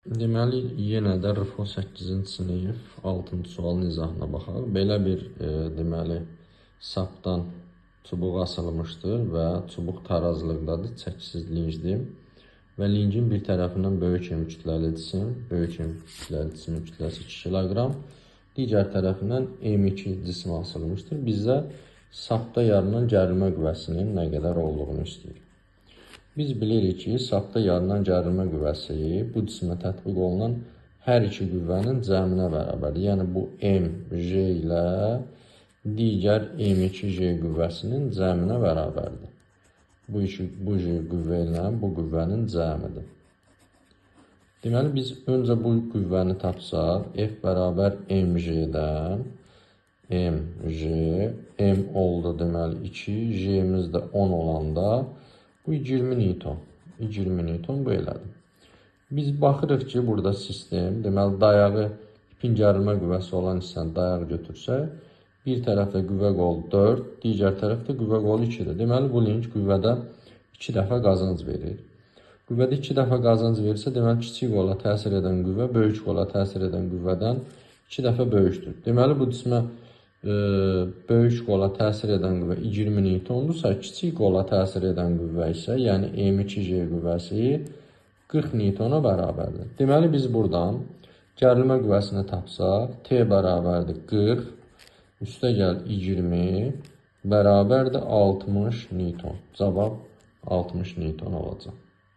Deməli, yenə də RFO 8-ci sinif 6-cı sualın izahına baxaq. Belə bir deməli sapdan çubuq asılmışdır və çubuq tarazlıqdadır, çəkisiz lincdir və lincin bir tərəfindən böyük M kütləli cisim, böyük M kütləli cismin kütləsi 2 kiloqram, digər tərəfindən M2 cisim asılmışdır. Bizdə sapda yaranan gərilmə qüvvəsinin nə qədər olduğunu istəyir. Biz bilirik ki, sapda yaranan gərilmə qüvvəsi bu cisimə tətbiq olunan hər iki qüvvənin cəminə bərabərdir. Yəni, bu MJ ilə digər M2J qüvvəsinin cəminə bərabərdir. Bu J qüvvə ilə bu qüvvənin cəmidir. Deməli, biz öncə bu qüvvəni tapsaq, F bərabər MJ-dən, MJ, M oldu deməli 2, J-miz də 10 olanda, bu 20 Newton. 20 Newton bu elədir. Biz baxırıq ki, burada sistem, deməli, dayağı ipin gərilmə qüvvəsi olan hissəni dayaq götürsək, bir tərəfdə qüvvə qolu 4, digər tərəfdə qüvvə qolu 2-dir. Deməli, bu linç qüvvədə 2 dəfə qazanc verir. Qüvvədə 2 dəfə qazanc verirsə, deməli, kiçik qola təsir edən qüvvə, böyük qola təsir edən qüvvədən 2 dəfə böyükdür. Deməli, bu cisimə böyük qola təsir edən qüvvə 20 Newtondursa, kiçik qola təsir edən qüvvə isə, yəni M2J qüvvəsi 40 Newtona bərabərdir. Deməli, biz buradan gərilmə qüvvəsini tapsaq, T bərabərdir 40, üstə gəl 20, bərabərdir 60 Newton. Cavab 60 Newton olacaq.